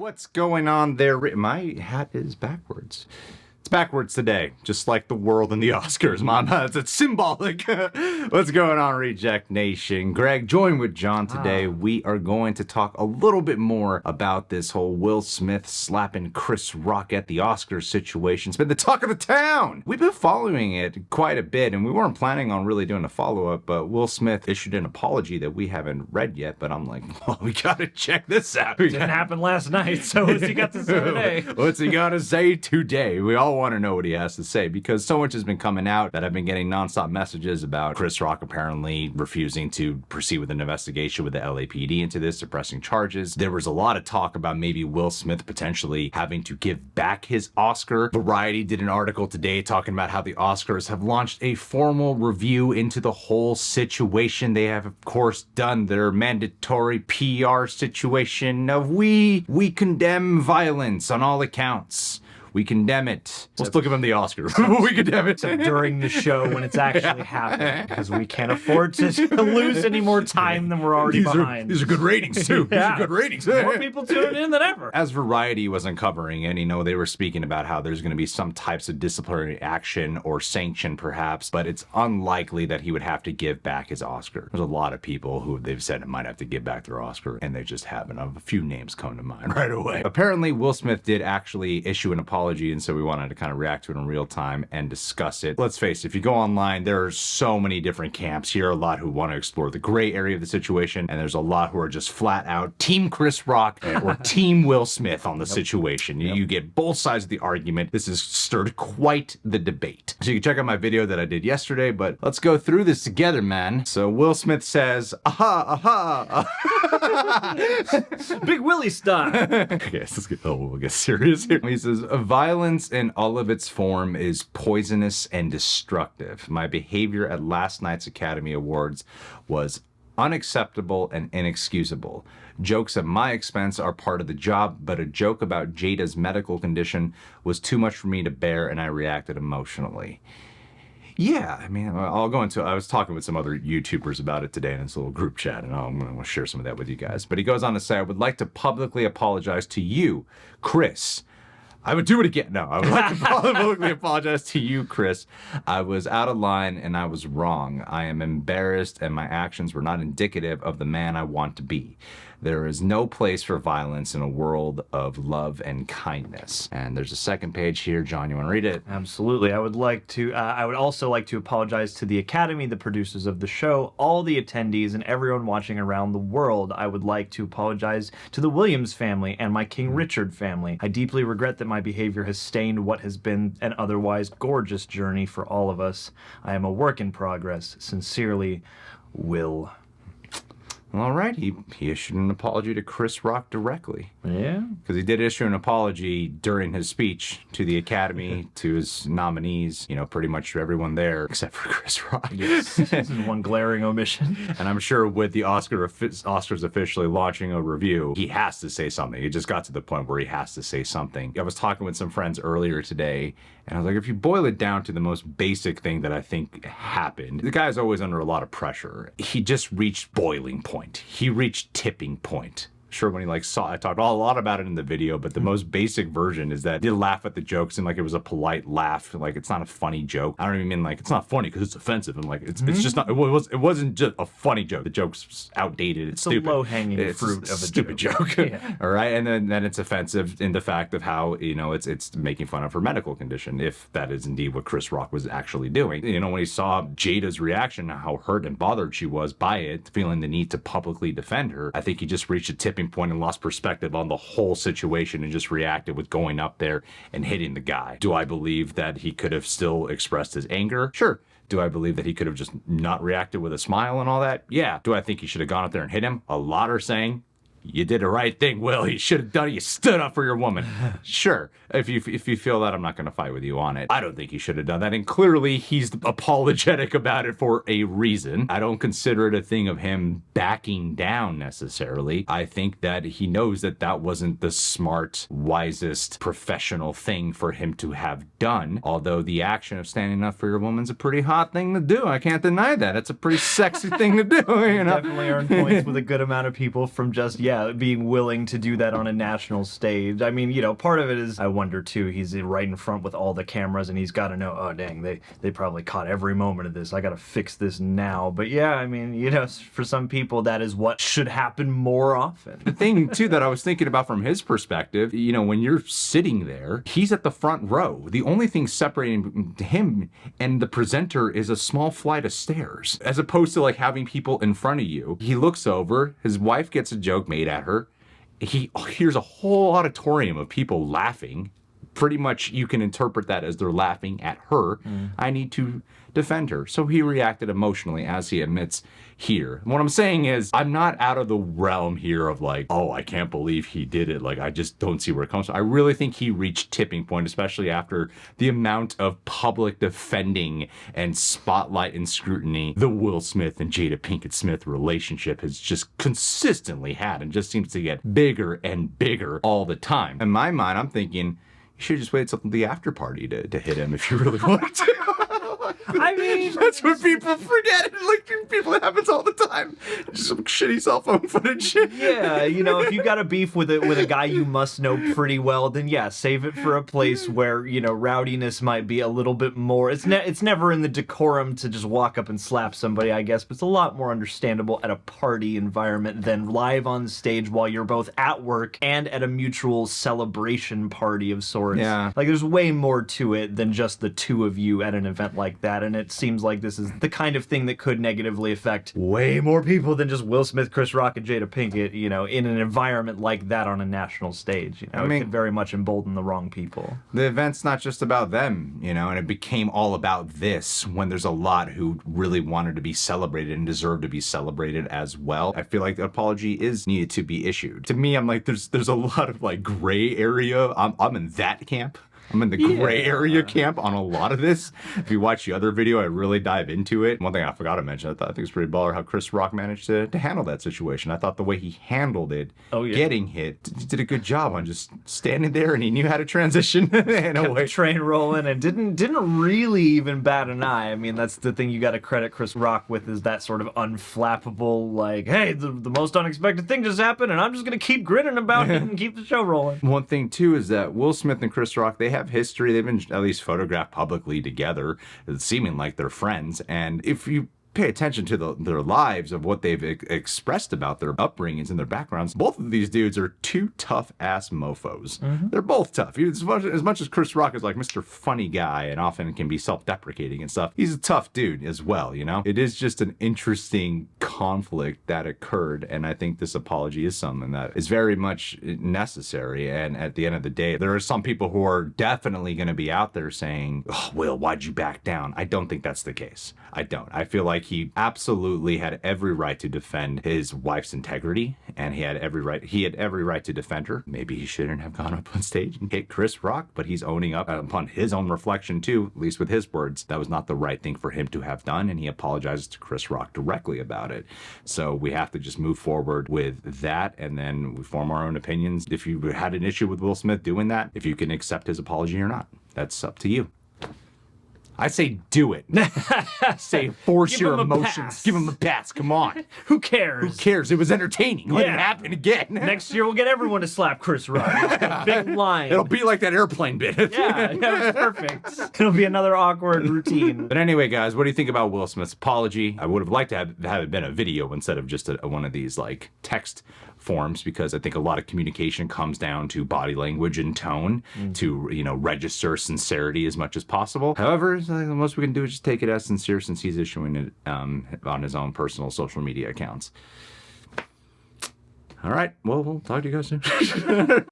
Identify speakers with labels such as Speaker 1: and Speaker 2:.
Speaker 1: What's going on there? My hat is backwards. It's backwards today, just like the world and the Oscars, Mom. It's symbolic. What's going on, Reject Nation? Greg, join with John today. We are going to talk a little bit more about this whole Will Smith slapping Chris Rock at the Oscars situation. It's been the talk of the town. We've been following it quite a bit, and we weren't planning on really doing a follow-up, but Will Smith issued an apology that we haven't read yet, but I'm like, well, we gotta check this out.
Speaker 2: It didn't happen last night, so what's he got to say today?
Speaker 1: What's he got to say today? We all want to know what he has to say because so much has been coming out that I've been getting nonstop messages about Chris Rock apparently refusing to proceed with an investigation with the LAPD into this, suppressing charges. There was a lot of talk about maybe Will Smith potentially having to give back his Oscar. Variety did an article today talking about how the Oscars have launched a formal review into the whole situation. They have, of course, done their mandatory PR situation of we condemn violence on all accounts. We condemn it. Let's look at the Oscars. We condemn it.
Speaker 2: Except during the show when it's actually happening, because we can't afford to lose any more time than we're already behind.
Speaker 1: These are good ratings, too.
Speaker 2: Yeah.
Speaker 1: These are good ratings.
Speaker 2: More people tuning in than ever.
Speaker 1: As Variety was uncovering it, they were speaking about how there's going to be some types of disciplinary action or sanction, perhaps, but it's unlikely that he would have to give back his Oscar. There's a lot of people who they've said it might have to give back their Oscar, and they just haven't. A few names come to mind right away. Apparently, Will Smith did actually issue an apology, and so we wanted to kind of react to it in real time and discuss it. Let's face it, if you go online, there are so many different camps here, a lot who want to explore the gray area of the situation, and there's a lot who are just flat out Team Chris Rock or Team Will Smith on the situation. You get both sides of the argument. This has stirred quite the debate. So you can check out my video that I did yesterday, but let's go through this together, man. So Will Smith says, aha,
Speaker 2: Big Willie style.
Speaker 1: Okay, we'll get serious here. He says, violence in all of its form is poisonous and destructive. My behavior at last night's Academy Awards was unacceptable and inexcusable. Jokes at my expense are part of the job, but a joke about Jada's medical condition was too much for me to bear, and I reacted emotionally. Yeah, I'll go into it. I was talking with some other YouTubers about it today in this little group chat, and I'm going to share some of that with you guys. But he goes on to say, I would like to publicly apologize to you, Chris. I would do it again. No, I would like to publicly apologize to you, Chris. I was out of line and I was wrong. I am embarrassed and my actions were not indicative of the man I want to be. There is no place for violence in a world of love and kindness. And there's a second page here. John, you want to read it?
Speaker 2: Absolutely. I would also like to apologize to the Academy, the producers of the show, all the attendees, and everyone watching around the world. I would like to apologize to the Williams family and my King Richard family. I deeply regret that my behavior has stained what has been an otherwise gorgeous journey for all of us. I am a work in progress. Sincerely, Will.
Speaker 1: All right, he issued an apology to Chris Rock directly.
Speaker 2: Yeah.
Speaker 1: Because he did issue an apology during his speech to the Academy, to his nominees, pretty much to everyone there, except for Chris Rock.
Speaker 2: Yes, this is one glaring omission.
Speaker 1: And I'm sure with the Oscars officially launching a review, he has to say something. It just got to the point where he has to say something. I was talking with some friends earlier today, and I was like, if you boil it down to the most basic thing that I think happened, the guy's always under a lot of pressure. He just reached boiling point. He reached tipping point. Sure, when he I talked a lot about it in the video, but the most basic version is that he did laugh at the jokes and like it was a polite laugh. Like it's not a funny joke. I don't even mean like it's not funny because it's offensive and like it's just not. It wasn't just a funny joke. The joke's outdated. It's stupid.
Speaker 2: A low hanging fruit of a
Speaker 1: stupid joke.
Speaker 2: Yeah.
Speaker 1: All right, and then it's offensive in the fact of how it's making fun of her medical condition, if that is indeed what Chris Rock was actually doing. When he saw Jada's reaction, how hurt and bothered she was by it, feeling the need to publicly defend her, I think he just reached a tipping point and lost perspective on the whole situation and just reacted with going up there and hitting the guy. Do I believe that he could have still expressed his anger? Sure. Do I believe that he could have just not reacted with a smile and all that? Yeah. Do I think he should have gone up there and hit him? A lot are saying, you did the right thing, Will. You should have done it. You stood up for your woman. Sure. If you feel that, I'm not going to fight with you on it. I don't think he should have done that. And clearly, he's apologetic about it for a reason. I don't consider it a thing of him backing down necessarily. I think that he knows that that wasn't the smart, wisest, professional thing for him to have done. Although the action of standing up for your woman's a pretty hot thing to do. I can't deny that. It's a pretty sexy thing to do.
Speaker 2: Definitely earned points with a good amount of people from just, yeah, being willing to do that on a national stage. I mean, you know, part of it is, I wonder too, he's right in front with all the cameras and he's got to know, oh dang, they probably caught every moment of this. I got to fix this now. But yeah, I mean, you know, for some people, that is what should happen more often.
Speaker 1: The thing too that I was thinking about from his perspective, you know, when you're sitting there, he's at the front row. The only thing separating him and the presenter is a small flight of stairs, as opposed to like having people in front of you. He looks over, his wife gets a joke made at her. He hears a whole auditorium of people laughing. Pretty much you can interpret that as they're laughing at her. I need to defend her. So he reacted emotionally, as he admits here. What I'm saying is, I'm not out of the realm here of like, oh, I can't believe he did it. Like, I just don't see where it comes from. I really think he reached tipping point, especially after the amount of public defending and spotlight and scrutiny the Will Smith and Jada Pinkett Smith relationship has just consistently had, and just seems to get bigger and bigger all the time. In my mind, I'm thinking, you should just wait till the after party to hit him if you really wanted to.
Speaker 2: I mean,
Speaker 1: that's what people forget. Like, people, it happens all the time. Just some shitty cell phone footage.
Speaker 2: Yeah, you know, if you got a beef with a guy you must know pretty well, then yeah, save it for a place where, you know, rowdiness might be a little bit more. It's never in the decorum to just walk up and slap somebody, I guess, but it's a lot more understandable at a party environment than live on stage while you're both at work and at a mutual celebration party of sorts.
Speaker 1: Yeah.
Speaker 2: Like, there's way more to it than just the two of you at an event like that, and it seems like this is the kind of thing that could negatively affect way more people than just Will Smith, Chris Rock, and Jada Pinkett, you know, in an environment like that on a national stage. You know, I mean, it could very much embolden the wrong people.
Speaker 1: The event's not just about them, you know, and it became all about this when there's a lot who really wanted to be celebrated and deserve to be celebrated as well. I feel like the apology is needed to be issued. To me, I'm like, there's a lot of like gray area. I'm in that camp. I'm in the gray area camp on a lot of this. If you watch the other video, I really dive into it. One thing I forgot to mention, I think it's pretty baller how Chris Rock managed to handle that situation. I thought the way he handled it, getting hit, he did a good job on just standing there, and he knew how to transition in a way.
Speaker 2: The train rolling, and didn't really even bat an eye. I mean, that's the thing you got to credit Chris Rock with, is that sort of unflappable, like, hey, the most unexpected thing just happened, and I'm just going to keep grinning about it and keep the show rolling.
Speaker 1: One thing, too, is that Will Smith and Chris Rock, they have history. They've been at least photographed publicly together, seeming like they're friends. And if you pay attention to their lives, of what they've expressed about their upbringings and their backgrounds, both of these dudes are two tough ass mofos. They're both tough. As much as Chris Rock is like Mr. Funny Guy and often can be self-deprecating and stuff, he's a tough dude as well, you know? It is just an interesting conflict that occurred, and I think this apology is something that is very much necessary. And at the end of the day, there are some people who are definitely going to be out there saying, oh, Will, why'd you back down? I don't think that's the case. I don't. I feel like he absolutely had every right to defend his wife's integrity, and he had every right to defend her. Maybe he shouldn't have gone up on stage and hit Chris Rock, but he's owning up upon his own reflection too, at least with his words. That was not the right thing for him to have done, and he apologizes to Chris Rock directly about it. So we have to just move forward with that, and then we form our own opinions. If you had an issue with Will Smith doing that, if you can accept his apology or not, that's up to you. I say do it. Say force your emotions. Give him a pass. Come on.
Speaker 2: Who cares?
Speaker 1: Who cares? It was entertaining. Let it happen again.
Speaker 2: Next year we'll get everyone to slap Chris Rock. A big line.
Speaker 1: It'll be like that airplane bit.
Speaker 2: Yeah, perfect. It'll be another awkward routine.
Speaker 1: But anyway, guys, what do you think about Will Smith's apology? I would have liked to have it been a video instead of just one of these like text forms, because I think a lot of communication comes down to body language and tone to, you know, register sincerity as much as possible. However, the most we can do is just take it as sincere, since he's issuing it on his own personal social media accounts. All right, well, we'll talk to you guys soon.